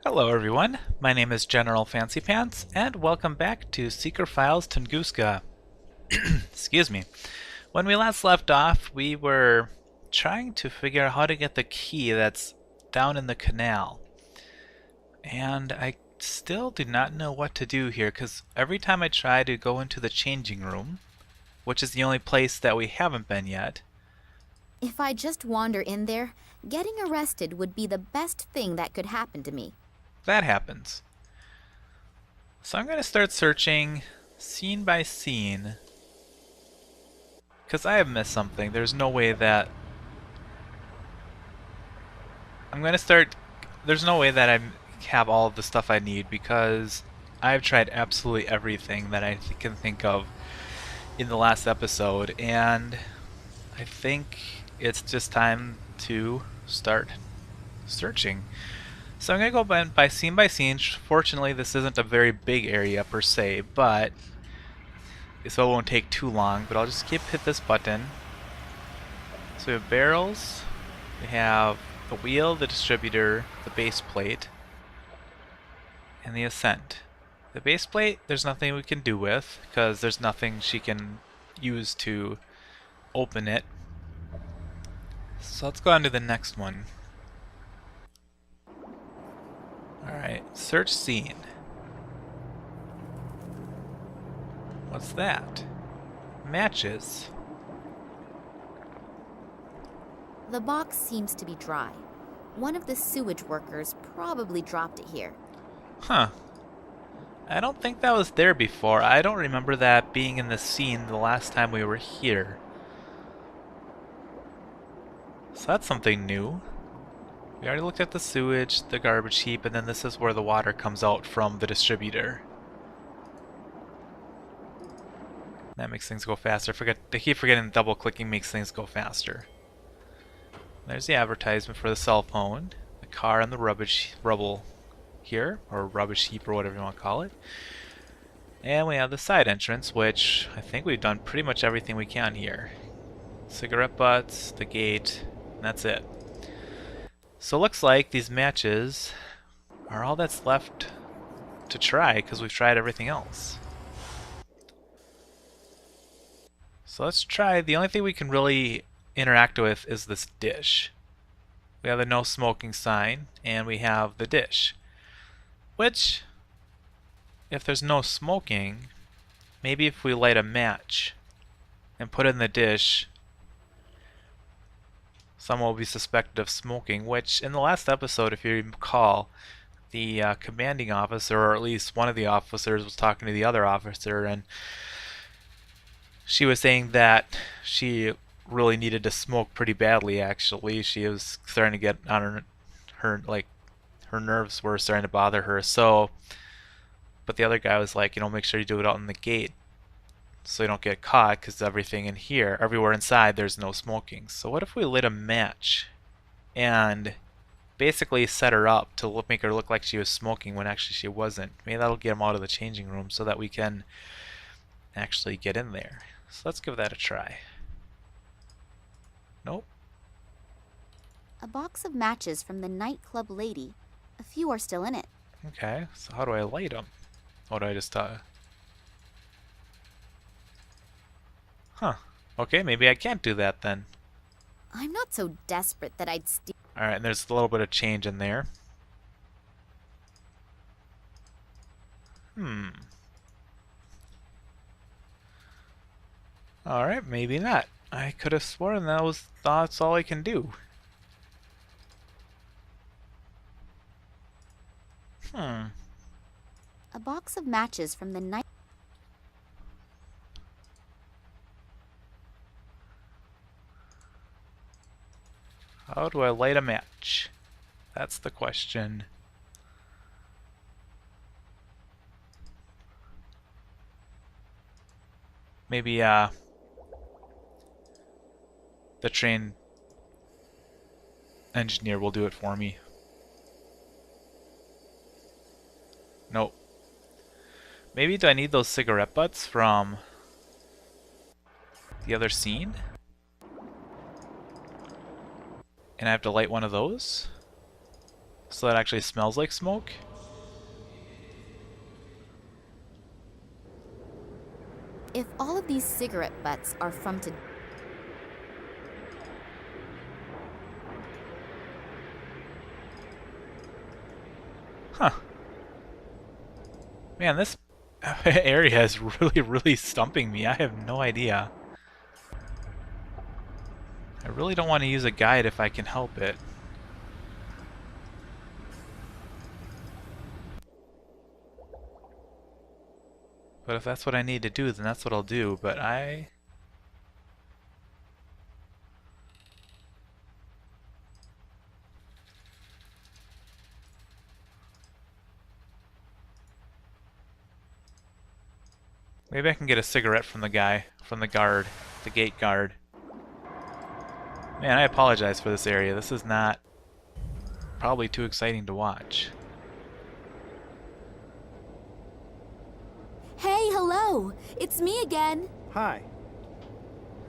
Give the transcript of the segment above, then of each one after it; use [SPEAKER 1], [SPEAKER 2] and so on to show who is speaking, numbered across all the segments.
[SPEAKER 1] Hello everyone, my name is General Fancy Pants, and welcome back to Seeker Files Tunguska. Excuse me. When we last left off, we were trying to figure out how to get the key that's down in the canal. And I still do not know what to do here, because every time I try to go into the changing room, which is the only place that we haven't been yet,
[SPEAKER 2] If I just wander in there, getting arrested would be the best thing that could happen to me.
[SPEAKER 1] that happens. So I'm going to start searching scene by scene, because I have missed something. There's no way that I'm gonna start. There's no way that I have all of the stuff I need because I've tried absolutely everything that I can think of in the last episode, and I think it's just time to start searching. So I'm gonna go by scene by scene. Fortunately, this isn't a very big area per se, but so it won't take too long. But I'll just hit this button. So we have barrels. We have the wheel, the distributor, the base plate, and the ascent. The base plate, there's nothing we can do with, because there's nothing she can use to open it. So let's go on to the next one. Alright, search scene. What's that? Matches.
[SPEAKER 2] The box seems to be dry. One of the sewage workers probably dropped it here.
[SPEAKER 1] Huh. I don't think that was there before. I don't remember that being in the scene the last time we were here. So that's something new. We already looked at the sewage, the garbage heap, and then this is where the water comes out from the distributor. That makes things go faster. I keep forgetting double clicking makes things go faster. There's the advertisement for the cell phone, the car, and the rubble here, or rubbish heap, or whatever you want to call it. And we have the side entrance, which I think we've done pretty much everything we can here. Cigarette butts, the gate, and that's it. So it looks like these matches are all that's left to try, because we've tried everything else. So let's try, the only thing we can really interact with is this dish. We have the no smoking sign, and we have the dish. Which, if there's no smoking, maybe if we light a match and put it in the dish, someone will be suspected of smoking, which in the last episode, if you recall, the commanding officer, or at least one of the officers, was talking to the other officer, and she was saying that she really needed to smoke pretty badly. Actually, she was starting to get on her nerves were starting to bother her. So, but the other guy was like, make sure you do it out in the gate so you don't get caught, because everything in here, everywhere inside, there's no smoking. So what if we lit a match and basically set her up to make her look like she was smoking when actually she wasn't? Maybe that'll get them out of the changing room so that we can actually get in there. So let's give that a try. Nope.
[SPEAKER 2] A box of matches from the nightclub lady. A few are still in it.
[SPEAKER 1] Okay, so how do I light them? What do I just Huh. Okay, maybe I can't do that then.
[SPEAKER 2] I'm not so desperate that I'd steal.
[SPEAKER 1] Alright, and there's a little bit of change in there. Alright, maybe not. I could have sworn that's all I can do.
[SPEAKER 2] A box of matches from the night.
[SPEAKER 1] How do I light a match? That's the question. Maybe, the train engineer will do it for me. Nope. Maybe do I need those cigarette butts from the other scene? And I have to light one of those? So it actually smells like smoke?
[SPEAKER 2] If all of these cigarette butts are from to...
[SPEAKER 1] Huh. Man, this area is really, really stumping me. I have no idea. I really don't want to use a guide if I can help it. But if that's what I need to do, then that's what I'll do. But maybe I can get a cigarette from the guy, from the guard, the gate guard. Man, I apologize for this area. This is not probably too exciting to watch.
[SPEAKER 2] Hey, hello! It's me again!
[SPEAKER 3] Hi.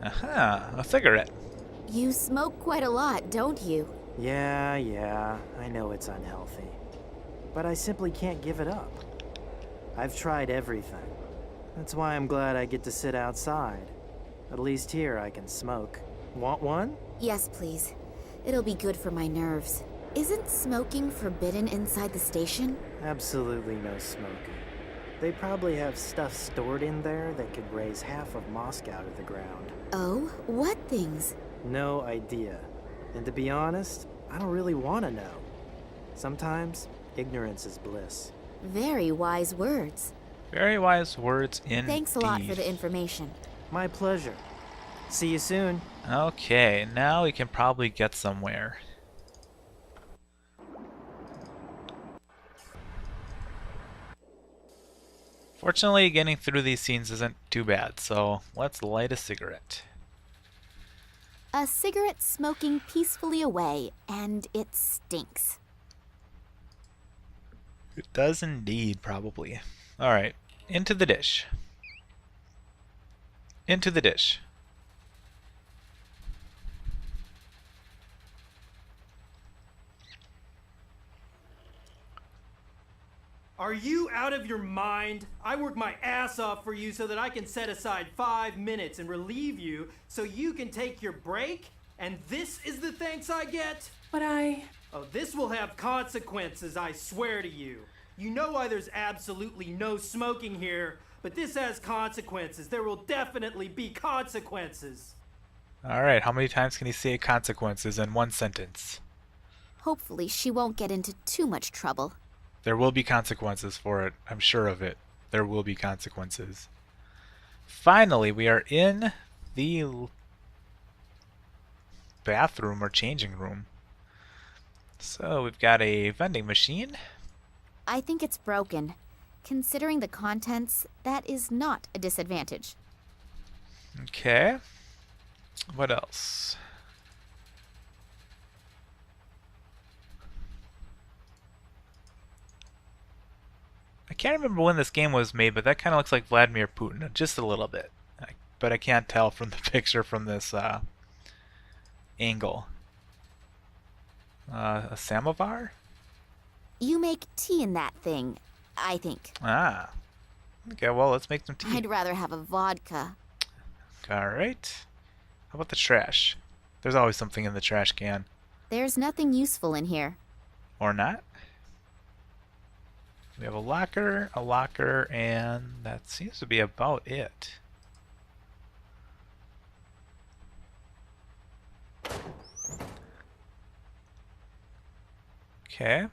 [SPEAKER 1] Aha, a cigarette.
[SPEAKER 2] You smoke quite a lot, don't you?
[SPEAKER 3] Yeah, I know it's unhealthy. But I simply can't give it up. I've tried everything. That's why I'm glad I get to sit outside. At least here I can smoke. Want one?
[SPEAKER 2] Yes, please. It'll be good for my nerves. Isn't smoking forbidden inside the station?
[SPEAKER 3] Absolutely no smoking. They probably have stuff stored in there that could raise half of Moscow out of the ground.
[SPEAKER 2] Oh, what things?
[SPEAKER 3] No idea. And to be honest, I don't really want to know. Sometimes, ignorance is bliss.
[SPEAKER 2] Very wise words.
[SPEAKER 1] Very wise words indeed.
[SPEAKER 2] Thanks a lot for the information.
[SPEAKER 3] My pleasure. See you soon.
[SPEAKER 1] Okay, now we can probably get somewhere. Fortunately, getting through these scenes isn't too bad, so let's light a cigarette.
[SPEAKER 2] A cigarette smoking peacefully away, and it stinks.
[SPEAKER 1] It does indeed, probably. Alright, into the dish. Into the dish.
[SPEAKER 4] Are you out of your mind? I work my ass off for you so that I can set aside 5 minutes and relieve you so you can take your break? And this is the thanks I get?
[SPEAKER 5] But
[SPEAKER 4] Oh, this will have consequences, I swear to you. You know why there's absolutely no smoking here, but this has consequences. There will definitely be consequences.
[SPEAKER 1] Alright, how many times can you say consequences in one sentence?
[SPEAKER 2] Hopefully she won't get into too much trouble.
[SPEAKER 1] There will be consequences for it. I'm sure of it. There will be consequences. Finally, we are in the bathroom or changing room. So we've got a vending machine.
[SPEAKER 2] I think it's broken. Considering the contents, that is not a disadvantage.
[SPEAKER 1] Okay. What else? I can't remember when this game was made, but that kind of looks like Vladimir Putin, just a little bit. But I can't tell from the picture from this angle. A samovar?
[SPEAKER 2] You make tea in that thing, I think.
[SPEAKER 1] Ah. Okay, well, let's make some tea.
[SPEAKER 2] I'd rather have a vodka.
[SPEAKER 1] Alright. How about the trash? There's always something in the trash can.
[SPEAKER 2] There's nothing useful in here.
[SPEAKER 1] Or not. We have a locker, and that seems to be about it. Okay.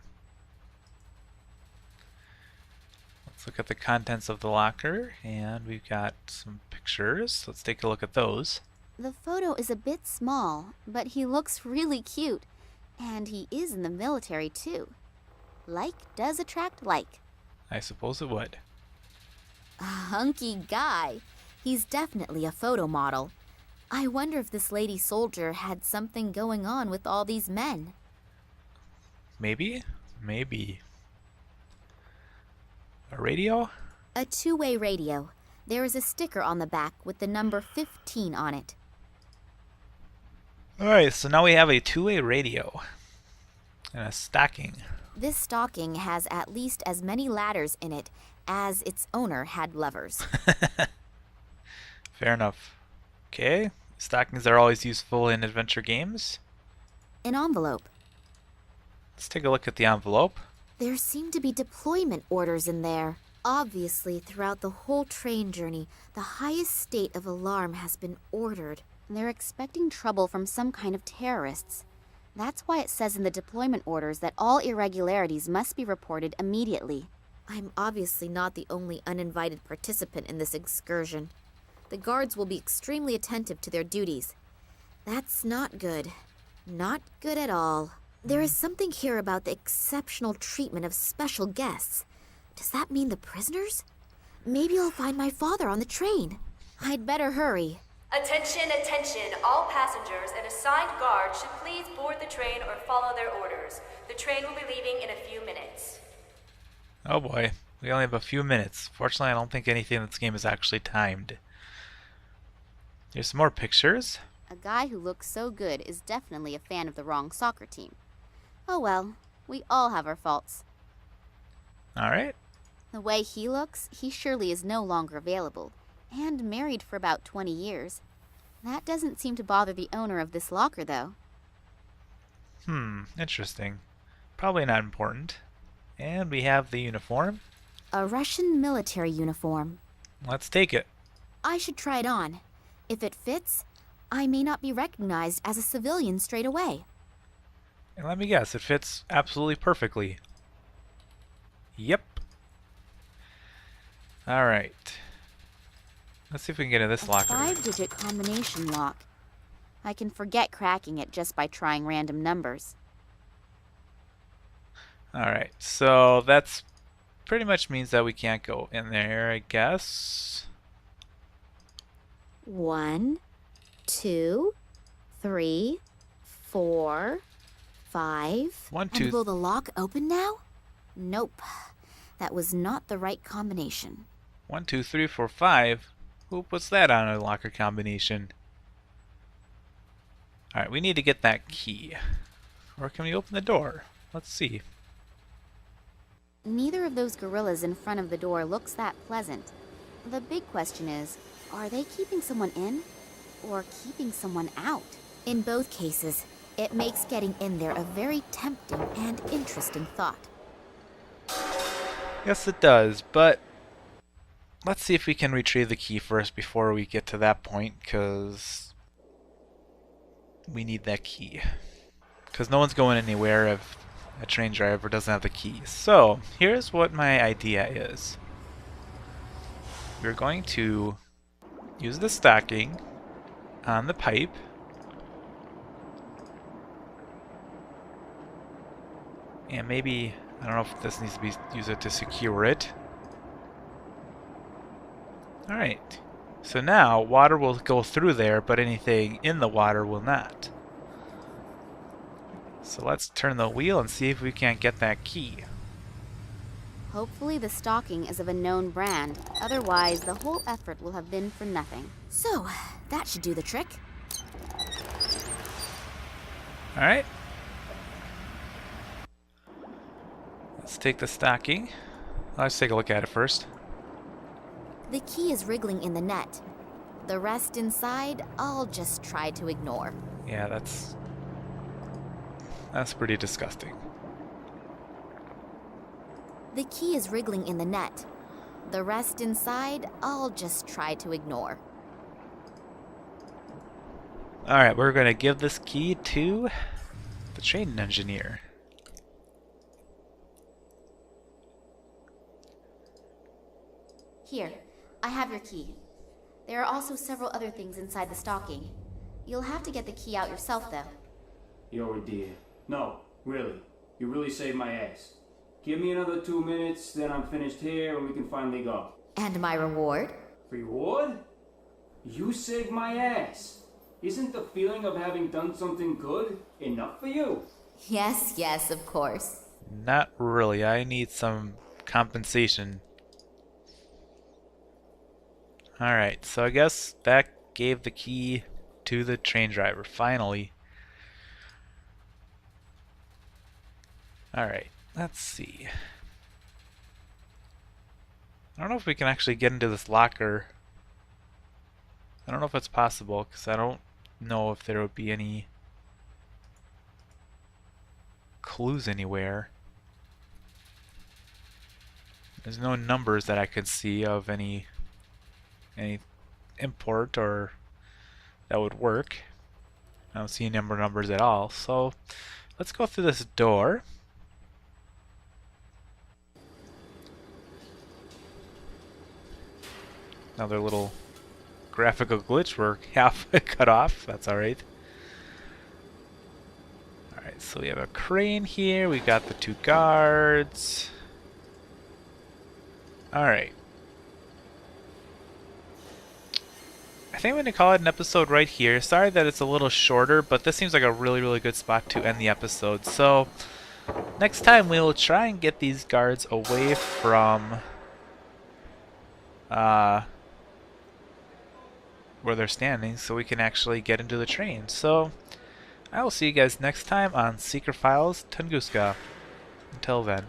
[SPEAKER 1] Let's look at the contents of the locker, and we've got some pictures. Let's take a look at those.
[SPEAKER 2] The photo is a bit small, but he looks really cute. And he is in the military, too. Like does attract like.
[SPEAKER 1] I suppose it would.
[SPEAKER 2] A hunky guy. He's definitely a photo model. I wonder if this lady soldier had something going on with all these men.
[SPEAKER 1] Maybe? Maybe. A radio?
[SPEAKER 2] A two-way radio. There is a sticker on the back with the number 15 on it.
[SPEAKER 1] Alright, so now we have a two-way radio. And a stocking.
[SPEAKER 2] This stocking has at least as many ladders in it as its owner had levers.
[SPEAKER 1] Fair enough. Okay. Stockings are always useful in adventure games.
[SPEAKER 2] An envelope.
[SPEAKER 1] Let's take a look at the envelope.
[SPEAKER 2] There seem to be deployment orders in there. Obviously, throughout the whole train journey, the highest state of alarm has been ordered. They're expecting trouble from some kind of terrorists. That's why it says in the deployment orders that all irregularities must be reported immediately. I'm obviously not the only uninvited participant in this excursion. The guards will be extremely attentive to their duties. That's not good. Not good at all. There is something here about the exceptional treatment of special guests. Does that mean the prisoners? Maybe I'll find my father on the train. I'd better hurry.
[SPEAKER 5] Attention, attention. All passengers and assigned guards should please board the train or follow their orders. The train will be leaving in a few minutes.
[SPEAKER 1] Oh boy, we only have a few minutes. Fortunately, I don't think anything in this game is actually timed. Here's some more pictures.
[SPEAKER 2] A guy who looks so good is definitely a fan of the wrong soccer team. Oh well, we all have our faults.
[SPEAKER 1] Alright.
[SPEAKER 2] The way he looks, he surely is no longer available, and married for about 20 years. That doesn't seem to bother the owner of this locker, though.
[SPEAKER 1] Interesting. Probably not important. And we have the uniform.
[SPEAKER 2] A Russian military uniform.
[SPEAKER 1] Let's take it.
[SPEAKER 2] I should try it on. If it fits, I may not be recognized as a civilian straight away.
[SPEAKER 1] And let me guess, it fits absolutely perfectly. Yep. Alright. Let's see if we can get in this locker.
[SPEAKER 2] 5-digit combination lock. I can forget cracking it just by trying random numbers.
[SPEAKER 1] Alright, so that's pretty much means that we can't go in there, I guess.
[SPEAKER 2] 1, 2, 3, 4, 5.
[SPEAKER 1] 1,
[SPEAKER 2] And
[SPEAKER 1] 2.
[SPEAKER 2] will the lock open now? Nope. That was not the right combination.
[SPEAKER 1] 1, 2, 3, 4, 5. Who puts that on a locker combination? Alright, we need to get that key. Or can we open the door? Let's see.
[SPEAKER 2] Neither of those gorillas in front of the door looks that pleasant. The big question is, are they keeping someone in or keeping someone out? In both cases, it makes getting in there a very tempting and interesting thought.
[SPEAKER 1] Yes, it does, but let's see if we can retrieve the key first before we get to that point, because we need that key. Because no one's going anywhere if a train driver doesn't have the key. So, here's what my idea is. We're going to use the stocking on the pipe. And maybe, I don't know if this needs to be used to secure it. Alright, so now water will go through there, but anything in the water will not. So let's turn the wheel and see if we can't get that key.
[SPEAKER 2] Hopefully the stocking is of a known brand. Otherwise, the whole effort will have been for nothing. So, that should do the trick.
[SPEAKER 1] Alright. Let's take the stocking. Let's take a look at it first.
[SPEAKER 2] The key is wriggling in the net. The rest inside, I'll just try to ignore.
[SPEAKER 1] Yeah, that's pretty disgusting.
[SPEAKER 2] The key is wriggling in the net. The rest inside, I'll just try to ignore.
[SPEAKER 1] Alright, we're going to give this key to the train engineer.
[SPEAKER 2] Here, I have your key. There are also several other things inside the stocking. You'll have to get the key out yourself, though.
[SPEAKER 6] Yo, dear. No, really. You really saved my ass. Give me another 2 minutes, then I'm finished here and we can finally go.
[SPEAKER 2] And my reward?
[SPEAKER 6] Reward? You saved my ass. Isn't the feeling of having done something good enough for you?
[SPEAKER 2] Yes, yes, of course.
[SPEAKER 1] Not really. I need some compensation. Alright, so I guess that gave the key to the train driver, finally. Alright, let's see. I don't know if we can actually get into this locker. I don't know if it's possible, because I don't know if there would be any clues anywhere. There's no numbers that I can see of any import or that would work. I don't see any numbers at all. So let's go through this door. Another little graphical glitch we're half cut off. That's alright. Alright, so we have a crane here. We got the 2 guards. Alright. I think I'm going to call it an episode right here. Sorry that it's a little shorter, but this seems like a really, really good spot to end the episode. So, next time we will try and get these guards away from where they're standing so we can actually get into the train. So, I will see you guys next time on Secret Files Tunguska. Until then.